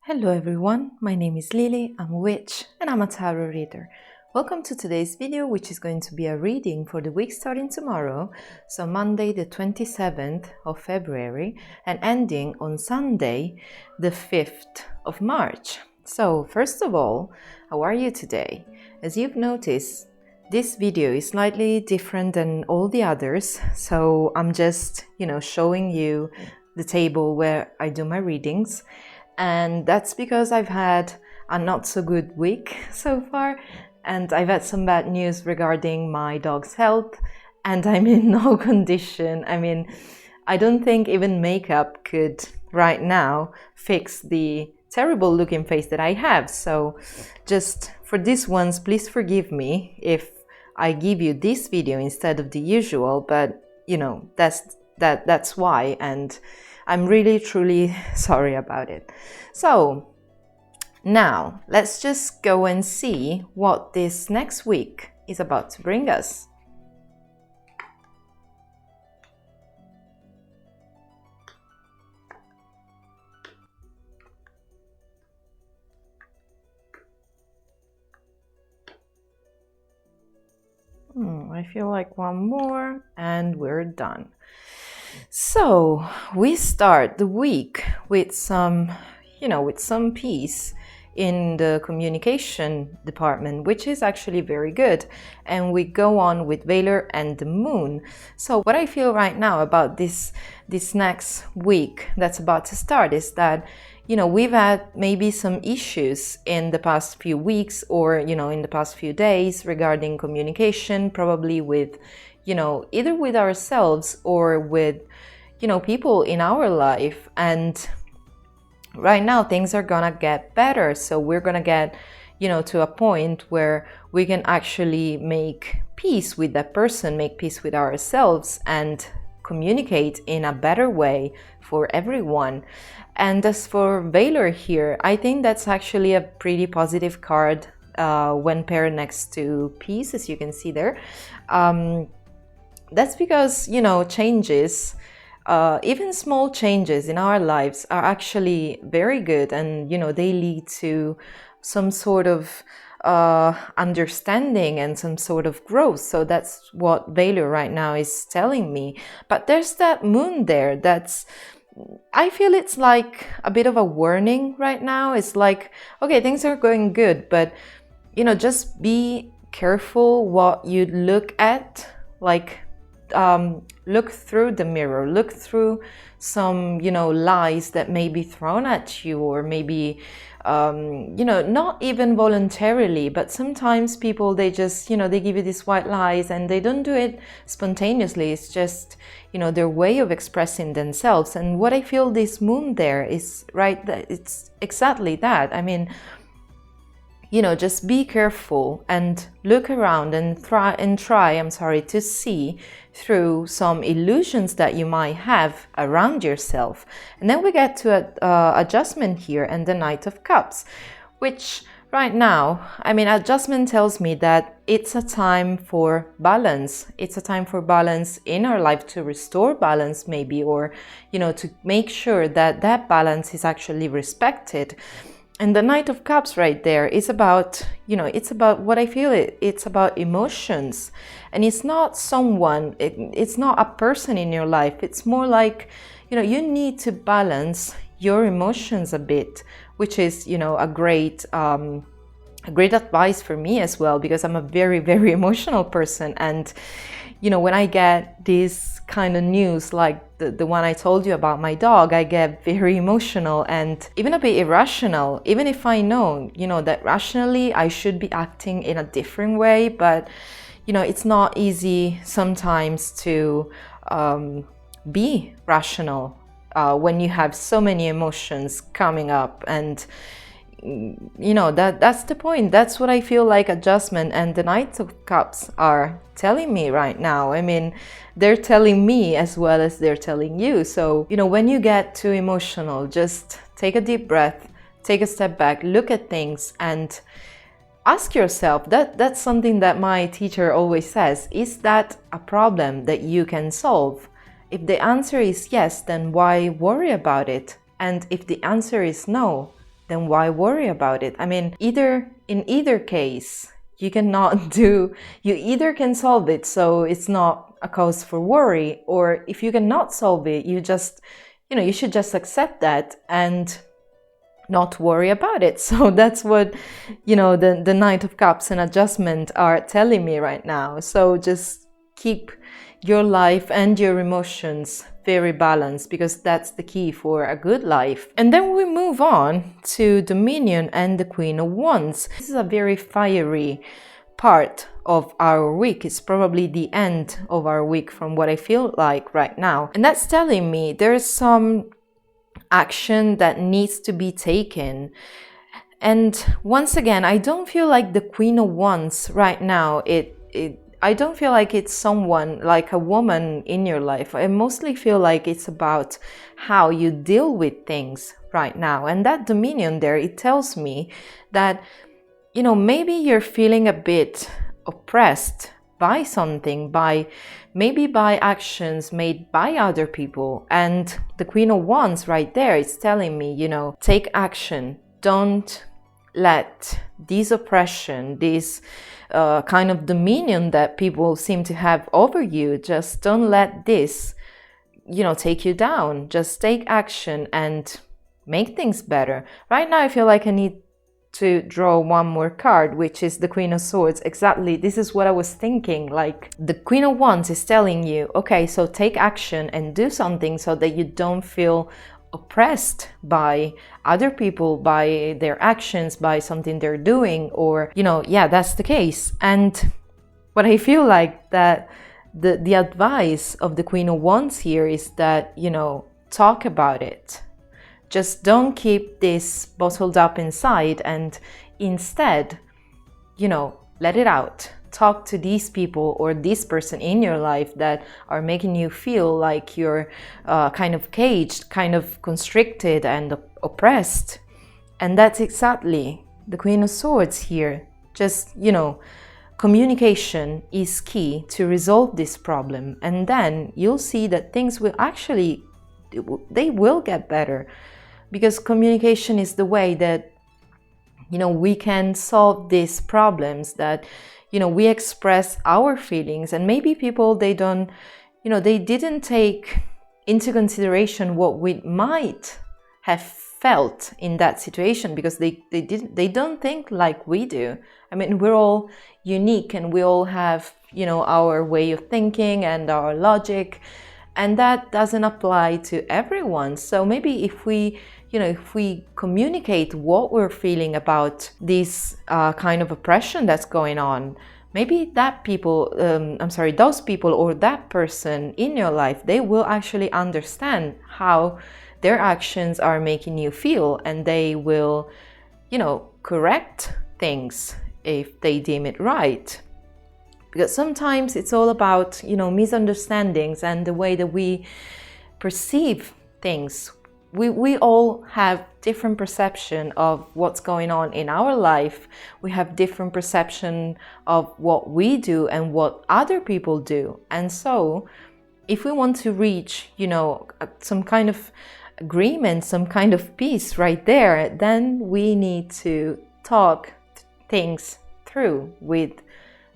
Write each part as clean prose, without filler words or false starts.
Hello everyone, my name is Lily, I'm a witch and I'm a tarot reader. Welcome to today's video, which is going to be a reading for the week starting tomorrow, so Monday the 27th of February and ending on Sunday the 5th of March. So first of all, how are you today? As you've noticed, this video is slightly different than all the others, so I'm just, showing you the table where I do my readings. And that's because I've had a not so good week so far, and I've had some bad news regarding my dog's health, and I'm in no condition. I mean, I don't think even makeup could right now fix the terrible looking face that I have. So just for this once, please forgive me if I give you this video instead of the usual, but that's why, and I'm really truly sorry about it. So now let's just go and see what this next week is about to bring us. I feel like one more and we're done. So we start the week with some peace in the communication department, which is actually very good. And we go on with Valor and the Moon. So what I feel right now about this next week that's about to start is that, we've had maybe some issues in the past few weeks or, in the past few days regarding communication, probably with, either with ourselves or with, people in our life. And right now things are gonna get better. So we're gonna get, to a point where we can actually make peace with that person, make peace with ourselves, and communicate in a better way for everyone. And as for Valor here, I think that's actually a pretty positive card when paired next to peace, as you can see there. That's because, changes, even small changes in our lives are actually very good, and they lead to some sort of understanding and some sort of growth. So that's what Valor right now is telling me. But there's that moon there I feel it's like a bit of a warning right now. It's like, okay, things are going good, but just be careful what you look at. Like, look through the mirror, look through some, lies that may be thrown at you, or maybe, not even voluntarily, but sometimes people, they just, they give you these white lies and they don't do it spontaneously. It's just, their way of expressing themselves. And what I feel this moon there is that it's exactly that. I mean, just be careful and look around and try to see through some illusions that you might have around yourself. And then we get to adjustment here and the Knight of Cups, which right now, adjustment tells me that it's a time for balance. It's a time for balance in our life, to restore balance maybe, or, to make sure that that balance is actually respected. And the Knight of Cups right there is about, it's about what I feel it's about emotions. And it's not it's not a person in your life. It's more like, you need to balance your emotions a bit, which is, a great advice for me as well, because I'm a very, very emotional person. And, when I get this kind of news, like the one I told you about my dog, I get very emotional and even a bit irrational, even if I know, that rationally I should be acting in a different way. But, it's not easy sometimes to be rational when you have so many emotions coming up. And that's the point. That's what I feel like adjustment and the Knight of Cups are telling me right now. They're telling me as well as they're telling you. So, when you get too emotional, just take a deep breath, take a step back, look at things and ask yourself, that's something that my teacher always says, is that a problem that you can solve? If the answer is yes, then why worry about it? And if the answer is no, then why worry about it? I mean, in either case, you cannot do, you either can solve it, so it's not a cause for worry, or if you cannot solve it, you just, you should just accept that and not worry about it. So that's what, the Knight of Cups and Adjustment are telling me right now. So just keep your life and your emotions very balanced, because that's the key for a good life. And then we move on to Dominion and the Queen of Wands. This is a very fiery part of our week. It's probably the end of our week from what I feel like right now. And that's telling me there's some action that needs to be taken. And once again, I don't feel like the Queen of Wands right now, I don't feel like it's someone, like a woman in your life. I mostly feel like it's about how you deal with things right now. And that Dominion there, it tells me that, maybe you're feeling a bit oppressed by something, maybe by actions made by other people. And the Queen of Wands right there is telling me, take action. Don't let this oppression, this kind of dominion that people seem to have over you, just don't let this, take you down. Just take action and make things better. Right now, I feel like I need to draw one more card, which is the Queen of Swords. Exactly, this is what I was thinking. Like, the Queen of Wands is telling you, okay, so take action and do something so that you don't feel oppressed by other people, by their actions, by something they're doing, or, yeah, that's the case. And what I feel like that the advice of the Queen of Wands here is that, talk about it. Just don't keep this bottled up inside, and instead, let it out. Talk to these people or this person in your life that are making you feel like you're kind of caged, kind of constricted and oppressed. And that's exactly the Queen of Swords here. Just, communication is key to resolve this problem. And then you'll see that things will actually, they will get better. Because communication is the way that, we can solve these problems, that, we express our feelings. And maybe people, they don't, they didn't take into consideration what we might have felt in that situation, because they don't think like we do. I mean, we're all unique and we all have, our way of thinking and our logic. And that doesn't apply to everyone. So maybe if we communicate what we're feeling about this kind of oppression that's going on, maybe those people or that person in your life, they will actually understand how their actions are making you feel, and they will, correct things if they deem it right. Because sometimes it's all about, misunderstandings and the way that we perceive things. We all have different perception of what's going on in our life. We have different perception of what we do and what other people do. And so if we want to reach, some kind of agreement, some kind of peace right there, then we need to talk things through with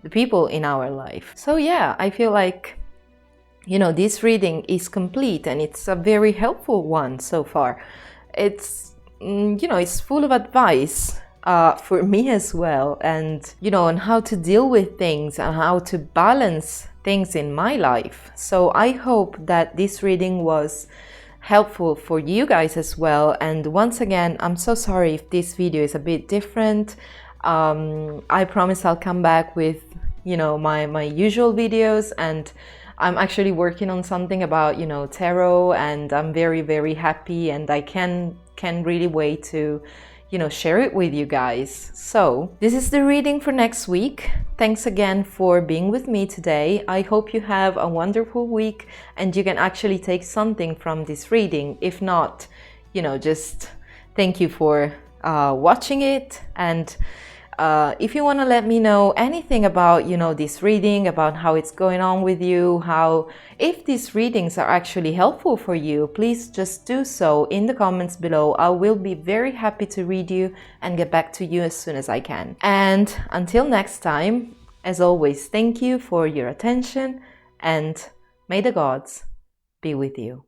the people in our life. So yeah, I feel like, this reading is complete and it's a very helpful one so far. It's, it's full of advice for me as well, and, on how to deal with things and how to balance things in my life. So I hope that this reading was helpful for you guys as well. And once again, I'm so sorry if this video is a bit different. I promise I'll come back with, my usual videos, and I'm actually working on something about, tarot, and I'm very, very happy, and I can really wait to, share it with you guys. So this is the reading for next week. Thanks again for being with me today. I hope you have a wonderful week and you can actually take something from this reading. If not, just thank you for watching it, and If you want to let me know anything about, this reading, about how it's going on with you, if these readings are actually helpful for you, please just do so in the comments below. I will be very happy to read you and get back to you as soon as I can. And until next time, as always, thank you for your attention, and may the gods be with you.